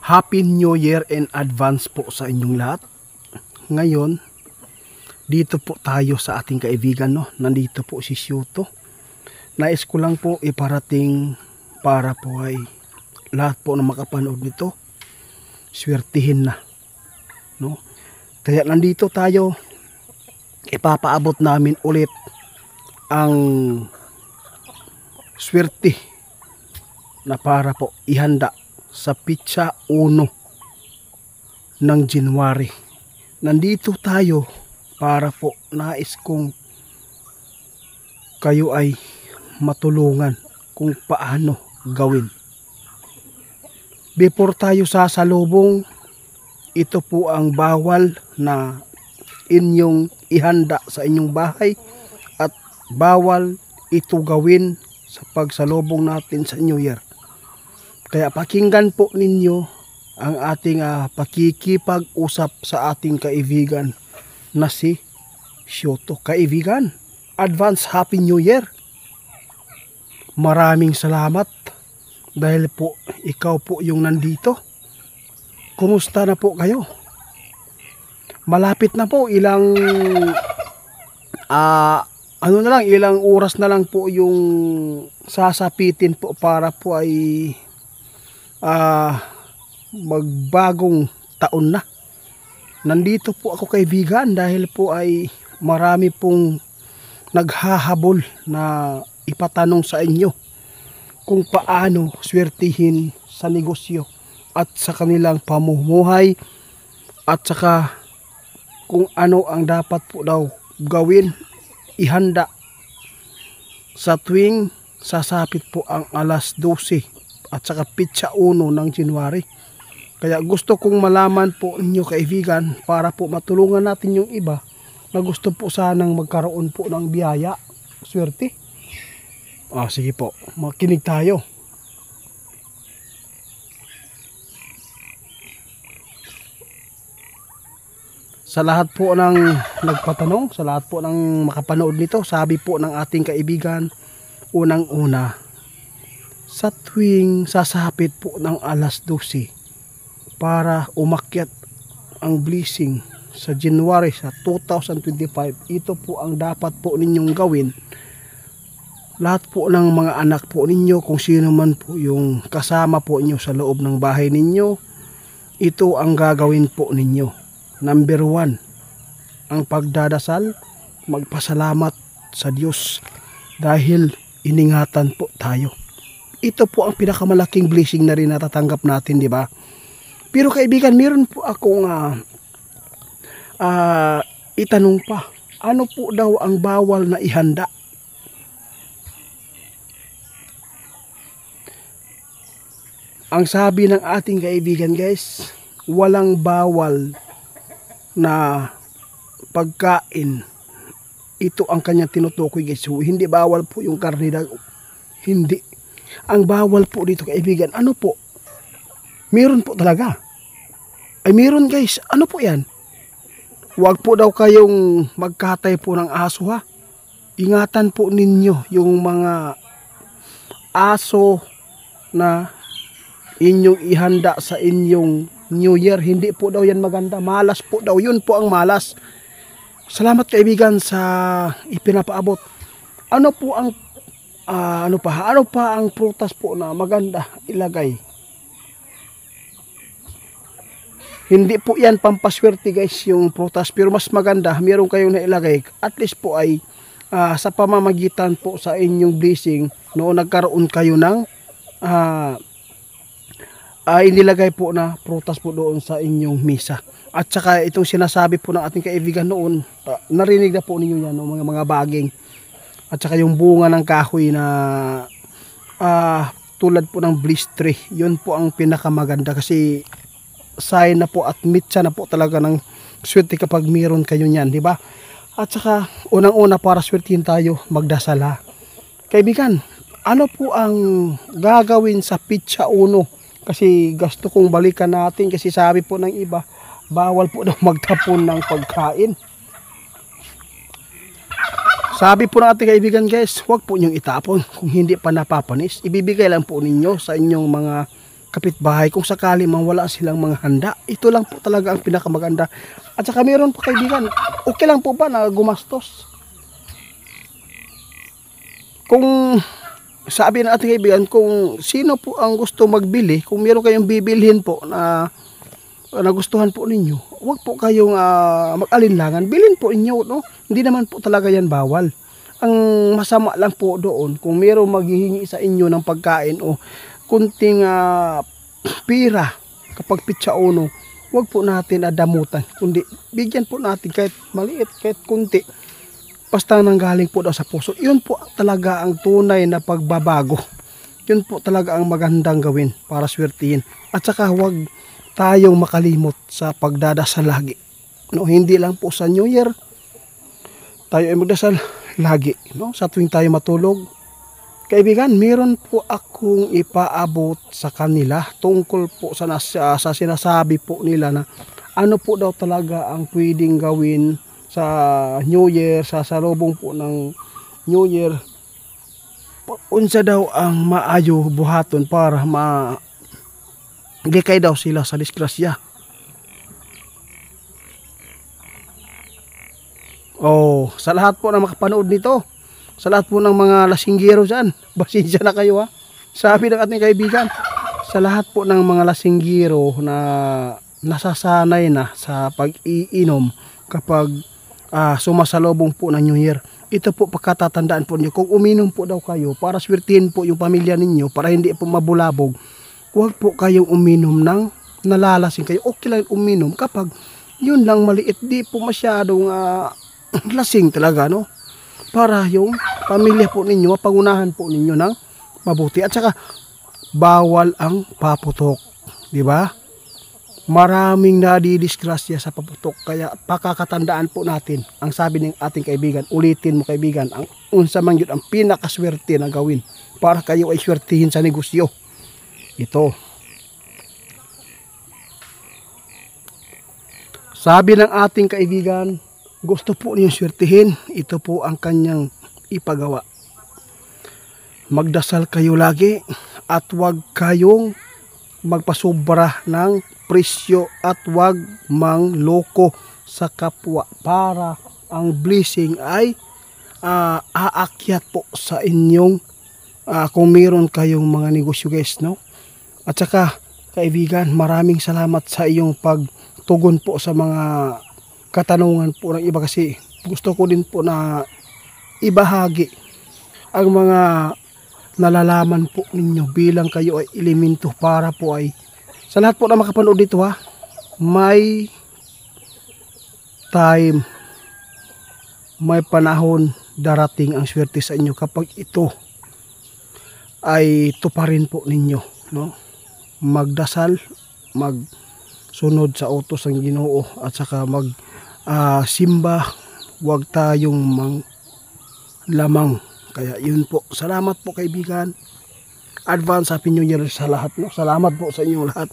Happy New Year in advance po sa inyong lahat. Ngayon, dito po tayo sa ating kaibigan, no? Nandito po si Shuto. Nais ko lang po iparating para po ay lahat po na makapanood nito, swertihin na, no? Kaya nandito tayo, ipapaabot namin ulit ang swerte na para po ihanda sa pitsa 1 ng January. Nandito tayo para po nais kong kayo ay matulungan kung paano gawin. Before tayo sasalubong, ito po ang bawal na inyong ihanda sa inyong bahay at bawal ito gawin sa pagsalubong natin sa New Year. Kaya pakinggan po ninyo ang ating pakikipag-usap sa ating kaibigan na si Shuto. Kaibigan, advance Happy New Year. Maraming salamat dahil po ikaw po yung nandito. Kumusta na po kayo? Malapit na po, ilang ilang oras na lang po yung sasapitin po para po ay magbagong taon na. Nandito po ako kaibigan dahil po ay marami pong naghahabol na ipatanong sa inyo kung paano swertihin sa negosyo at sa kanilang pamumuhay at saka kung ano ang dapat po daw gawin, ihanda sa tuwing sasapit po ang alas 12 at saka pitsa 1 ng January. Kaya gusto kong malaman po inyo kaibigan para po matulungan natin yung iba na gusto po sanang magkaroon po ng biyaya, swerte. Sige po, makinig tayo. Sa lahat po ng nagpatanong, sa lahat po ng makapanood nito, sabi po ng ating kaibigan, unang-una, sa tuwing sasapit po ng alas 12 para umakyat ang blessing sa January sa 2025, ito po ang dapat po ninyong gawin. Lahat po ng mga anak po ninyo, kung sino man po yung kasama po ninyo sa loob ng bahay ninyo, ito ang gagawin po ninyo. Number 1, ang pagdadasal, magpasalamat sa Diyos dahil iningatan po tayo. Ito po ang pinakamalaking blessing na rin natatanggap natin, di ba? Pero kaibigan, meron po akong itanong pa. Ano po daw ang bawal na ihanda? Ang sabi ng ating kaibigan guys, walang bawal na pagkain. Ito ang kanyang tinutukoy guys. So, hindi bawal po yung karne daw. Hindi. Ang bawal po dito kaibigan, ano po? Meron po talaga. Ay meron guys, ano po yan? Huwag po daw kayong magkatay po ng aso ha. Ingatan po ninyo yung mga aso na inyong ihanda sa inyong New Year. Hindi po daw yan maganda. Malas po daw. Yun po ang malas. Salamat kaibigan sa ipinapaabot. Ano po ang ano pa ang prutas po na maganda ilagay? Hindi po yan pampaswerte guys yung prutas, pero mas maganda meron kayong nailagay at least po ay sa pamamagitan po sa inyong blessing noon nagkaroon kayo ng inilagay po na prutas po doon sa inyong misa. At saka itong sinasabi po ng ating kaibigan noon, narinig na po ninyo yan, no, mga baging. At saka yung bunga ng kahoy na tulad po ng bliss tree, yun po ang pinakamaganda kasi sign na po at mitsa na po talaga ng swerte kapag meron kayo niyan, di ba? At saka unang-una para swertihin tayo, magdasal ha. Kaibigan, ano po ang gagawin sa pitsa 1? Kasi gusto kong balikan natin kasi sabi po ng iba, bawal po daw magtapon ng pagkain. Sabi po ng ating kaibigan guys, huwag po niyong itapon kung hindi pa napapanis. Ibibigay lang po ninyo sa inyong mga kapitbahay kung sakali man wala silang mga handa. Ito lang po talaga ang pinakamaganda. At saka meron po kaibigan, okay lang po ba na gumastos? Kung sabi ng ating kaibigan, kung sino po ang gusto magbili, kung meron kayong bibilhin po na nagustuhan po ninyo, huwag po kayong mag-alinlangan, bilhin po inyo, no? Hindi naman po talaga yan bawal. Ang masama lang po doon, kung meron maghihingi sa inyo ng pagkain o kunting pira kapag pitsa uno, huwag po natin adamutan, kundi bigyan po natin kahit maliit, kahit kunti, basta nanggaling po daw sa puso. Yun po talaga ang tunay na pagbabago. Yun po talaga ang magandang gawin para swertihin. At saka huwag tayong makalimot sa pagdadasal lagi, no? Hindi lang po sa New Year tayo ay magdasal lagi, no? Sa tuwing tayo matulog. Kaibigan, meron po akong ipaabot sa kanila tungkol po sa sinasabi po nila na ano po daw talaga ang pwedeng gawin sa New Year, sa salubong po ng New Year. Unsa daw ang maayo buhaton para gikay daw sila sa disgrasya. Oh, sa lahat po na makapanood nito, sa lahat po ng mga lasinggero dyan, basensya na kayo ha. Sabi ng ating kaibigan, sa lahat po ng mga lasinggero na nasasanay na sa pag-iinom kapag sumasalubong po ng New Year, ito po pagkatatandaan po niyo, kung uminom po daw kayo para swertihin po yung pamilya ninyo, para hindi po mabulabog, huwag po kayong uminom ng nalalasing kayo. Okay lang uminom kapag yun lang maliit, di po masyadong lasing talaga, no? Para yung pamilya po ninyo, mapangunahan po ninyo ng mabuti. At saka bawal ang paputok, di ba? Maraming nadidisgrasya sa paputok, kaya pakakatandaan po natin ang sabi ng ating kaibigan. Ulitin mo kaibigan, ang unsa man yun ang pinakaswerte na gawin para kayo ay swertihin sa negosyo. Ito. Sabi ng ating kaibigan, gusto po niyong swertihin, ito po ang kanyang ipagawa. Magdasal kayo lagi at huwag kayong magpasobra ng presyo at huwag mangloko sa kapwa para ang blessing ay aakyat po sa inyong kung meron kayong mga negosyo guys, no? At saka kaibigan, maraming salamat sa iyong pagtugon po sa mga katanungan po ng iba, kasi gusto ko din po na ibahagi ang mga nalalaman po ninyo bilang kayo ay elemento para po ay sa lahat po na makapanood dito ha, may time, may panahon darating ang swerte sa inyo kapag ito ay tuparin po ninyo, no? Magdasal, magsunod sa utos ng Ginoo at saka simba, huwag tayong lamang. Kaya yun po, salamat po kaibigan, advance happy new year sa lahat, no? Salamat po sa inyong lahat.